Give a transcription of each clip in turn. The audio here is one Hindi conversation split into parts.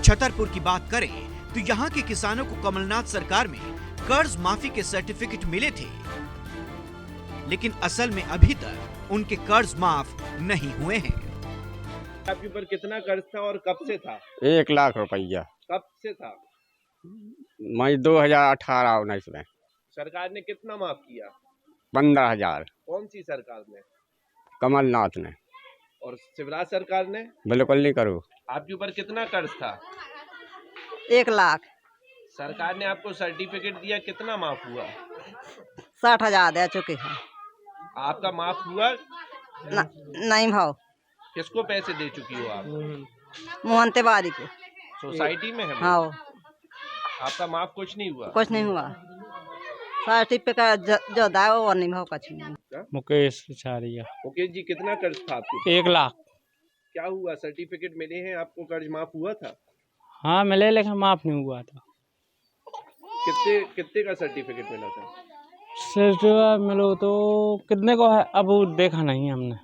छतरपुर की बात करें तो यहाँ के किसानों को कमलनाथ सरकार में कर्ज माफी के सर्टिफिकेट मिले थे, लेकिन असल में अभी तक उनके कर्ज माफ नहीं हुए हैं। आपके ऊपर कितना कर्ज था और कब से था? 1 लाख रुपया। कब से था? मई 2018-19 में। सरकार ने कितना माफ किया? 15,000। कौन सी सरकार ने? कमलनाथ ने। और शिवराज सरकार ने? बिल्कुल नहीं करो। आपके ऊपर कितना कर्ज था? 1 लाख। सरकार ने आपको सर्टिफिकेट दिया, कितना माफ हुआ? 60,000 दे चुके हैं। आपका माफ हुआ? नहीं भाव। किसको पैसे दे चुकी हो आप? मोहन तिवारी को। सोसाइटी में है? हाँ। आपका माफ कुछ नहीं हुआ? कुछ नहीं हुआ। सर्टिफिकेट जो था वो नहीं भाव कुछ नहीं। मुकेश छारिया। मुकेश जी, कितना कर्ज था आपके? 1 लाख। क्या हुआ, सर्टिफिकेट मिले हैं आपको, कर्ज माफ हुआ था? हाँ मिले, लेकिन माफ नहीं हुआ था। कितने का सर्टिफिकेट मिला था? सर्टिफिकेट मिलो तो कितने को है अब वो देखा नहीं हमने।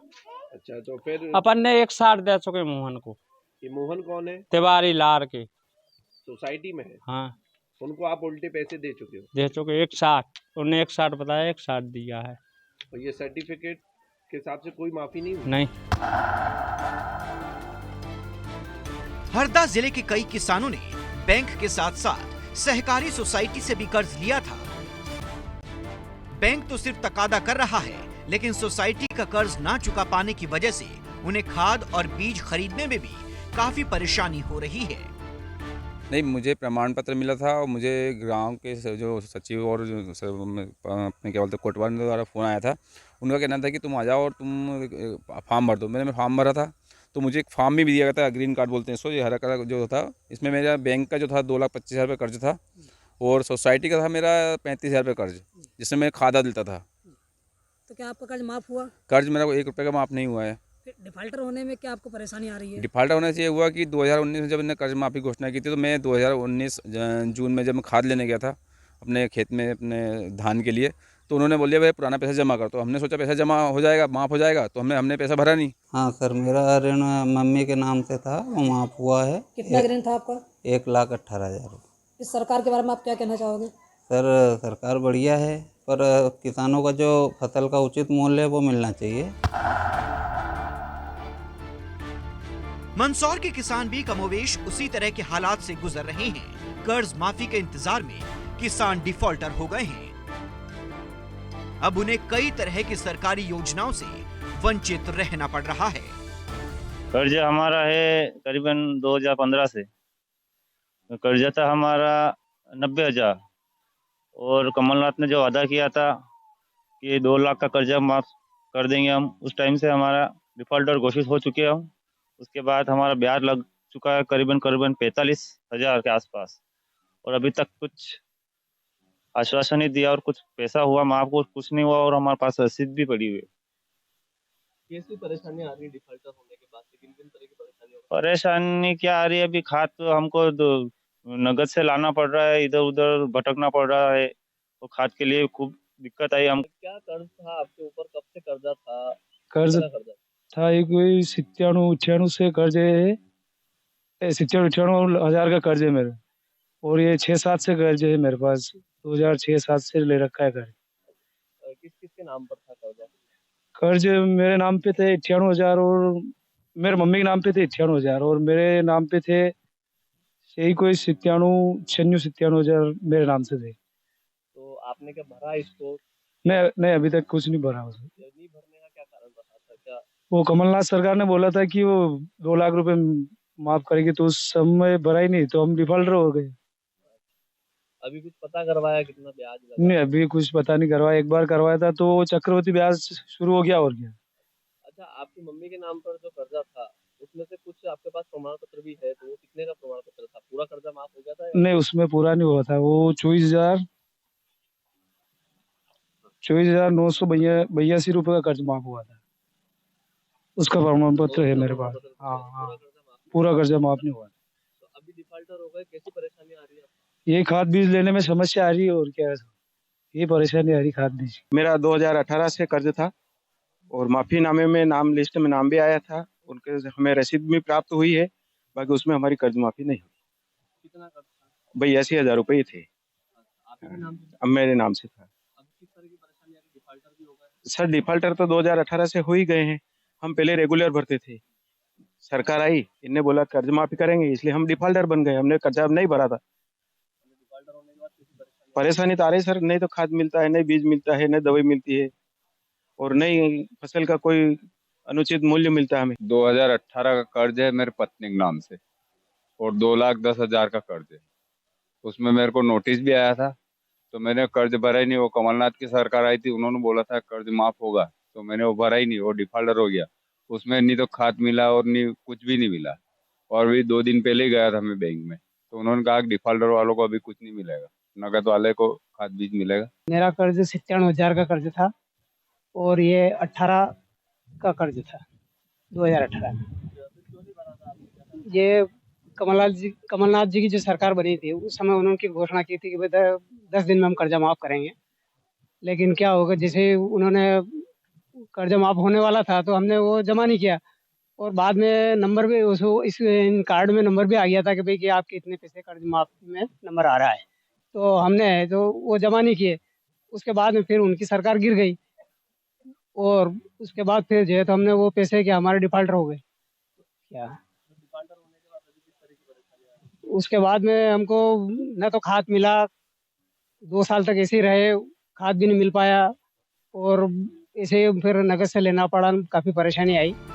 अच्छा, तो फिर अपन ने 160 दे चुके मोहन को। ये मोहन कौन है? तिवारी लार के। सोसाइटी में है? हाँ उनको आप उल्टे पैसे दे चुके हो? दे चुके 160। उन्हें 160 बताया, 160 दिया है। और ये सर्टिफिकेट के हिसाब से कोई माफी नहीं हुई? नहीं। हरदा जिले के कई किसानों ने बैंक के साथ साथ सहकारी सोसाइटी से भी कर्ज लिया था। बैंक तो सिर्फ तकादा कर रहा है, लेकिन सोसाइटी का कर्ज ना चुका पाने की वजह से उन्हें खाद और बीज खरीदने में भी काफी परेशानी हो रही है। नहीं, मुझे प्रमाण पत्र मिला था और मुझे गांव के जो सचिव और जो अपने क्या बोलते कोटवाल द्वारा फ़ोन आया था। उनका कहना था कि तुम आ जाओ और तुम फॉर्म भर दो। मैं फॉर्म भरा था, तो मुझे एक फॉर्म भी दिया गया था, ग्रीन कार्ड बोलते हैं इसको, ये हरा कलर जो था। इसमें मेरा बैंक का जो था 2,25,000 रुपये कर्ज था और सोसाइटी का था मेरा 35,000 रुपये कर्ज, जिसमें मैं खादा देता था। तो क्या आपका कर्ज माफ़ हुआ? कर्ज मेरा को 1 रुपये का माफ़ नहीं हुआ है। डिफाल्टर होने में क्या आपको परेशानी आ रही है? डिफाल्टर होने से ये हुआ कि 2019 में जब मैंने कर्ज माफ़ी घोषणा की थी, तो मैं 2019 जून में जब मैं खाद लेने गया था अपने खेत में अपने धान के लिए, तो उन्होंने बोलिए भाई पुराना पैसा जमा कर। तो हमने सोचा पैसा जमा हो जाएगा, माफ़ हो जाएगा, तो हमने पैसा भरा नहीं। हाँ सर, मेरा ऋण मम्मी के नाम से था, वो माफ़ हुआ है। कितना ऋण था आपका? 1,18,000। इस सरकार के बारे में आप क्या कहना चाहोगे? सर, सरकार बढ़िया है, पर किसानों का जो फसल का उचित मूल्य है वो मिलना चाहिए। मंदसौर के किसान भी कमोवेश उसी तरह के हालात से गुजर रहे हैं। कर्ज माफी के इंतजार में किसान डिफॉल्टर हो गए हैं। अब उन्हें कई तरह की सरकारी योजनाओं से वंचित रहना पड़ रहा है। कर्ज हमारा है करीबन 2015 से। कर्जा था हमारा 90,000 और कमलनाथ ने जो वादा किया था कि 2 लाख का कर्जा माफ कर देंगे हम, उस टाइम से हमारा डिफॉल्टर घोषित हो चुके हैं। उसके बाद हमारा ब्याज लग चुका है करीबन 45,000 के आसपास, और अभी तक कुछ आश्वासन नहीं दिया और कुछ पैसा हुआ माफ, कुछ नहीं हुआ, और हमारे पास रसीद भी पड़ी हुई है। कैसी परेशानी आ रही है डिफॉल्टर होने के बाद? किन किन तरह की परेशानी? परेशानी क्या आ रही है, अभी खाद तो हमको नगद से लाना पड़ रहा है, इधर उधर भटकना पड़ रहा है, तो खाद के लिए खूब दिक्कत आई। हम क्या कर्ज था आपके ऊपर? कब से कर्जा था? कर्ज था ये कोई 97-98 से कर्ज है। 97-98 हज़ार का कर्ज है मेरे, और ये 6-7 से कर्ज है मेरे पास। 2006-7 से ले रखा है कर्ज। किस किस के नाम पर था कर्जा? कर्ज मेरे नाम पे थे 98,000 और मेरे मम्मी के नाम पे थे 98,000 और मेरे नाम पे थे यही कोई 97-96-97 मेरे नाम से थे। तो आपने क्या भरा इसको? नहीं, अभी तक कुछ नहीं भरा उसमें। नहीं भरने का क्या कारण रहा था? क्या वो कमलनाथ सरकार ने बोला था कि वो 2 लाख रुपए माफ करेगी, तो उस समय भरा ही नहीं, तो हम डिफॉल्टर हो गए। अभी कुछ पता करवाया कितना ब्याज लगा? नहीं, अभी कुछ पता नहीं करवाया। एक बार करवाया था तो चक्रवृद्धि ब्याज शुरू हो गया, और क्या। अच्छा, आपकी मम्मी के नाम पर जो कर्जा था उसमें से कुछ आपके पास प्रमाण पत्र भी है, तो वो कितने का प्रमाण पत्र था? पूरा कर्जा माफ हो गया था? नहीं, उसमें पूरा नहीं हुआ था। वो 24,982 रुपए का कर्ज माफ हुआ था। उसका प्रमाण पत्र है मेरे पास। हाँ, पूरा कर्जा माफ नहीं हुआ। तो अभी डिफॉल्टर हो गए, कैसी परेशानी आ रही है? ये खाद बीज लेने में समस्या आ रही है, और क्या है, ये परेशानी आ रही खाद बीज। मेरा 2018 से कर्ज था और माफ़ीनामे में नाम लिस्ट में नाम भी आया था, उनके हमें रसीद भी प्राप्त हुई है, बाकी उसमें हमारी कर्ज माफ़ी नहीं हुई। कितना कर्ज था? भाई 80,000 रुपये ही थे। आपके नाम से? अब मेरे नाम से था। अब किस तरह की परेशानी आ रही? डिफॉल्टर भी हो गए? सर डिफॉल्टर तो 2018 से हो ही गए हैं। हम पहले रेगुलर भरते थे, सरकार आई, इनने बोला कर्ज माफी करेंगे, इसलिए हम डिफॉल्टर बन गए। हमने कर्जा नहीं भरा था। डिफॉल्टर होने के बाद किसी परेशानी परेशानी तो आ रही सर, नहीं तो खाद मिलता है, नहीं बीज मिलता है, नहीं दवाई मिलती है, और नहीं फसल का कोई अनुचित मूल्य मिलता है हमें। 2018 का कर्ज है मेरे पत्नी के नाम से और 2,10,000 का कर्ज है। उसमें मेरे को नोटिस भी आया था, तो मैंने कर्ज भरा ही नहीं। वो कमलनाथ की सरकार आई थी, उन्होंने बोला था कर्ज माफ होगा, तो मैंने वो भरा ही नहीं, वो डिफॉल्टर हो गया। उसमें नहीं तो खाद मिला और नहीं कुछ भी नहीं मिला। और भी 2 दिन पहले ही गया था मैं बैंक में, तो उन्होंने कहा कि डिफॉल्टर वालों को अभी कुछ नहीं मिलेगा, नगद वाले को खाद बीज मिलेगा। मेरा कर्ज 97,000 का कर्ज था और ये 18 का कर्ज था, 2018। ये कमलनाथ जी की जो सरकार बनी थी उस समय उन्होंने घोषणा की थी कि भाई 10 दिन में हम कर्जा माफ करेंगे। लेकिन क्या होगा, जैसे उन्होंने कर्जा माफ होने वाला था तो हमने वो जमा नहीं किया, और बाद में नंबर भी इस कार्ड में नंबर भी आ गया था कि भाई कि आपके इतने पैसे कर्ज माफ में नंबर आ रहा है, तो हमने तो वो जमा नहीं किए। उसके बाद में फिर उनकी सरकार गिर गई, और उसके बाद फिर जो है तो हमने वो पैसे के हमारे डिफॉल्टर हो गए। क्या डिफॉल्टर होने के बाद अभी किस तरह की परेशानी आ रही? उसके बाद में हमको न तो खाद मिला, 2 साल तक ऐसे ही रहे, खाद भी नहीं मिल पाया, और ऐसे फिर नगद से लेना पड़ा, काफ़ी परेशानी आई।